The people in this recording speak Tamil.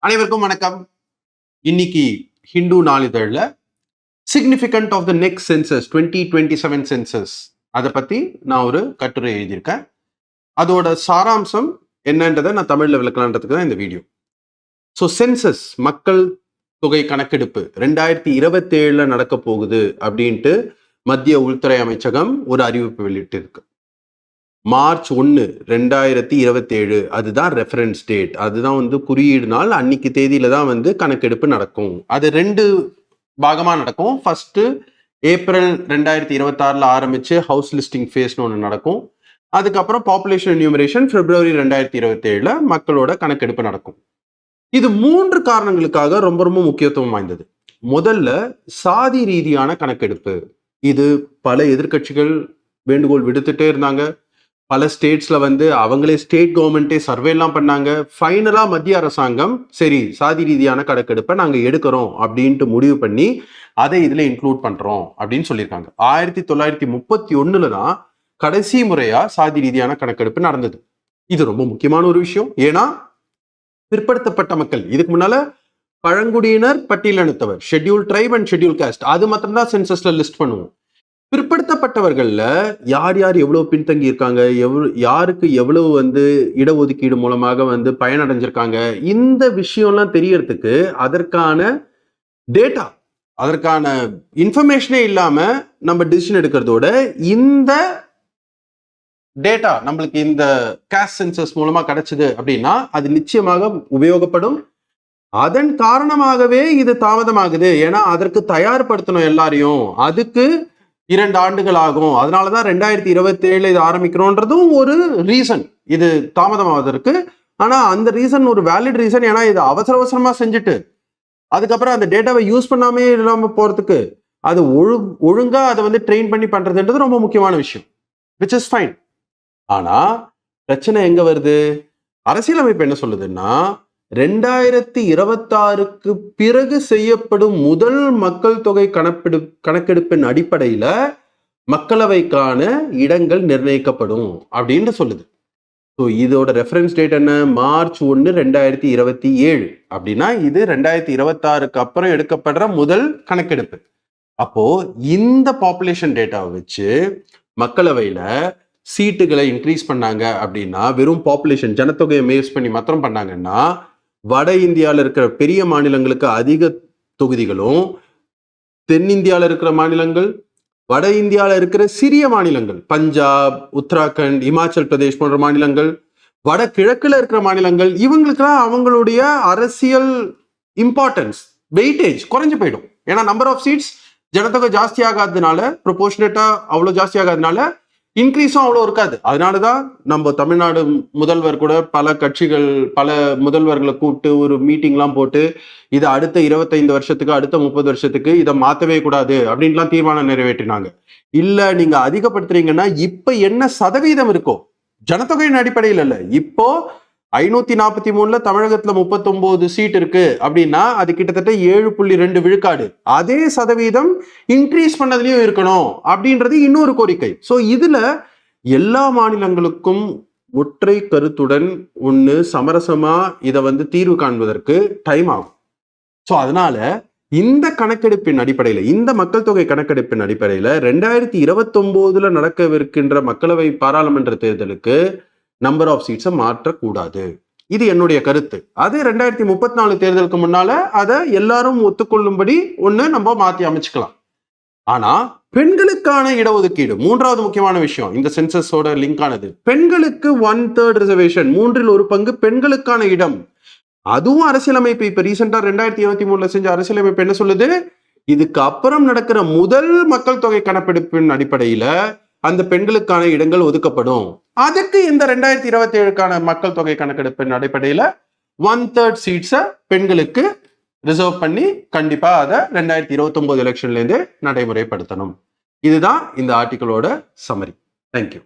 அனைவருக்கும் வணக்கம். இன்னைக்கு ஹிந்து நாளிதழில் significant of the next census 2027 census அதை பத்தி நான் ஒரு கட்டுரை எழுதியிருக்கேன். அதோட சாராம்சம் என்னன்றதை நான் தமிழ்ல விளக்கலான்றதுக்கு தான் இந்த வீடியோ. ஸோ சென்சஸ் மக்கள் தொகை கணக்கெடுப்பு 2027 நடக்க போகுது அப்படின்ட்டு மத்திய உள்துறை அமைச்சகம் ஒரு அறிவிப்பு வெளியிட்டு இருக்கு. மார்ச் 1, 2027 அதுதான் ரெஃபரன்ஸ் டேட். அதுதான் குறியீடு நாள். அன்னைக்கு தேதியில தான் கணக்கெடுப்பு நடக்கும். அது 2 பாகமா நடக்கும். ஃபர்ஸ்ட் ஏப்ரல் 2026 ஆரம்பிச்சு ஹவுஸ் லிஸ்டிங் ஃபேஸ்னு ஒன்று நடக்கும். அதுக்கப்புறம் பாப்புலேஷன் என்யூமரேஷன் பிப்ரவரி 2027 மக்களோட கணக்கெடுப்பு நடக்கும். இது 3 காரணங்களுக்காக ரொம்ப ரொம்ப முக்கியத்துவம் வாய்ந்தது. முதல்ல சாதி ரீதியான கணக்கெடுப்பு. இது பல எதிர்கட்சிகள் வேண்டுகோள் விடுத்துட்டே இருந்தாங்க. பல ஸ்டேட்ஸ்ல அவங்களே ஸ்டேட் கவர்மெண்டே சர்வே எல்லாம் பண்ணாங்க. ஃபைனலா மத்திய அரசாங்கம் சரி சாதி ரீதியான கணக்கெடுப்பை நாங்க எடுக்கிறோம் அப்படின்ட்டு முடிவு பண்ணி அதை இதுல இன்க்ளூட் பண்றோம் அப்படின்னு சொல்லியிருக்காங்க. 1931 தான் கடைசி முறையா சாதி ரீதியான கணக்கெடுப்பு நடந்தது. இது ரொம்ப முக்கியமான ஒரு விஷயம். ஏன்னா பிற்படுத்தப்பட்ட மக்கள், இதுக்கு முன்னால பழங்குடியினர், பட்டியலினத்தவர், schedule tribe and schedule caste, அது மட்டும்தான் சென்சஸ்ல லிஸ்ட் பண்ணுவோம். பிற்படுத்தப்பட்டவர்கள்ல யார் யார் எவ்வளவு பின்தங்கி இருக்காங்க, யாருக்கு எவ்வளவு இடஒதுக்கீடு மூலமாக பயனடைஞ்சிருக்காங்க, இந்த விஷயம்லாம் தெரியறதுக்கு அதற்கான டேட்டா, அதற்கான இன்ஃபர்மேஷனே இல்லாம நம்ம டிசிஷன் எடுக்கிறதோட இந்த டேட்டா நம்மளுக்கு இந்த காஸ்ட் சென்சஸ் மூலமா கிடைச்சது அப்படின்னா அது நிச்சயமாக உபயோகப்படும். அதன் காரணமாகவே இது தாமதமாகுது. ஏன்னா அதற்கு தயார்படுத்தணும் எல்லாரையும். அதுக்கு 2 ஆண்டுகள் ஆகும். அதனாலதான் 2027 இது ஆரம்பிக்கிறோன்றதும் ஒரு ரீசன் இது தாமதமாவதற்கு. ஆனா அந்த ரீசன் ஒரு வேலிட் ரீசன். ஏன்னா இது அவசர அவசரமா செஞ்சுட்டு அதுக்கப்புறம் அந்த டேட்டாவை யூஸ் பண்ணாமே இல்லாம போறதுக்கு அது ஒழுங்கா அதை ட்ரெயின் பண்ணி பண்றதுன்றது ரொம்ப முக்கியமான விஷயம். Which is fine. ஆனா பிரச்சனை எங்க வருது? அரசியலமைப்பு என்ன சொல்லுதுன்னா 2026க்கு பிறகு செய்யப்படும் முதல் மக்கள் தொகை கணக்கெடுப்பின் அடிப்படையில மக்களவைக்கான இடங்கள் நிர்ணயிக்கப்படும் அப்படின்னு சொல்லுது. ஸோ இதோட ரெஃபரன்ஸ் டேட் என்ன? மார்ச் 1, 2027. அப்படின்னா இது 2026க்கு அப்புறம் எடுக்கப்படுற முதல் கணக்கெடுப்பு. அப்போ இந்த பாப்புலேஷன் டேட்டாவை வச்சு மக்களவையில சீட்டுகளை இன்க்ரீஸ் பண்ணாங்க அப்படின்னா, வெறும் பாப்புலேஷன் ஜனத்தொகையை மேஸ் பண்ணி மாத்திரம் பண்ணாங்கன்னா வட இந்தியாவில் இருக்கிற பெரிய மாநிலங்களுக்கு அதிக தொகுதிகளும், தென்னிந்தியாவில் இருக்கிற மாநிலங்கள், வட இந்தியாவில் இருக்கிற சிறிய மாநிலங்கள், பஞ்சாப், உத்தராகண்ட், இமாச்சல் பிரதேஷ் போன்ற மாநிலங்கள், வட கிழக்குல இருக்கிற மாநிலங்கள், இவங்களுக்குலாம் அவங்களுடைய அரசியல் இம்பார்ட்டன்ஸ், வெயிட்டேஜ் குறைஞ்சு போயிடும். ஏன்னா நம்பர் ஆஃப் சீட்ஸ் ஜனத்தொகை ஜாஸ்தி ஆகாததுனால, ப்ரொபோர்ஷனேட்டா அவ்வளோ ஜாஸ்தி ஆகாததுனால இன்க்ரீஸும் அவ்வளோ இருக்காது. அதனாலதான் நம்ம தமிழ்நாடு முதல்வர் கூட பல கட்சிகள் பல முதல்வர்களை கூப்பிட்டு ஒரு மீட்டிங்லாம் போட்டு இதை அடுத்த 25 வருஷத்துக்கு அடுத்த 30 வருஷத்துக்கு இதை மாற்றவே கூடாது அப்படின்லாம் தீர்மானம் நிறைவேற்றினாங்க. இல்லை நீங்க அதிகப்படுத்துறீங்கன்னா இப்ப என்ன சதவீதம் இருக்கோ ஜனத்தொகையின் அடிப்படையில் இல்லை, இப்போ 543 தமிழகத்துல 39 சீட் இருக்கு அப்படின்னா அது கிட்டத்தட்ட 7.2 விழுக்காடு. அதே சதவீதம் இன்க்ரீஸ் பண்ணதுலயும் இருக்கணும் அப்படின்றது இன்னொரு கோரிக்கை. ஸோ இதுல எல்லா மாநிலங்களுக்கும் ஒற்றை கருத்துடன் ஒன்று சமரசமா இதை தீர்வு காண்பதற்கு டைம் ஆகும். ஸோ அதனால இந்த கணக்கெடுப்பின் அடிப்படையில், இந்த மக்கள் தொகை கணக்கெடுப்பின் அடிப்படையில் 2029 நடக்கவிருக்கின்ற மக்களவை பாராளுமன்ற தேர்தலுக்கு நம்பர் ஆஃப் சீட்ஸை மாற்றக்கூடாது. இது என்னுடைய கருத்து. அது 2034 தேர்தலுக்கு முன்னால அதை எல்லாரும் ஒத்துக்கொள்ளும்படி ஒண்ணு நம்ம மாத்தி அமைச்சுக்கலாம். ஆனா பெண்களுக்கான இடஒதுக்கீடு 3வது முக்கியமான விஷயம். இந்த சென்சஸோட லிங்க் ஆனது பெண்களுக்கு 1/3 ரிசர்வேஷன், 3 பங்கு பெண்களுக்கான இடம். அதுவும் அரசியலமைப்பு இப்ப ரீசெண்டா 2023 செஞ்ச அரசியலமைப்பு என்ன சொல்லுது? இதுக்கு அப்புறம் நடக்கிற முதல் மக்கள் தொகை கணக்கெடுப்பின் அடிப்படையில அந்த பெண்களுக்கான இடங்கள் ஒதுக்கப்படும். அதுக்கு இந்த 2027க்கான மக்கள் தொகை கணக்கெடுப்பின் அடிப்படையில 1/3 சீட்ஸை பெண்களுக்கு ரிசர்வ் பண்ணி கண்டிப்பா அதை 2029 எலெக்ஷன்ல இருந்து நடைமுறைப்படுத்தணும். இதுதான் இந்த ஆர்டிகிளோட சம்மரி. தேங்க்யூ.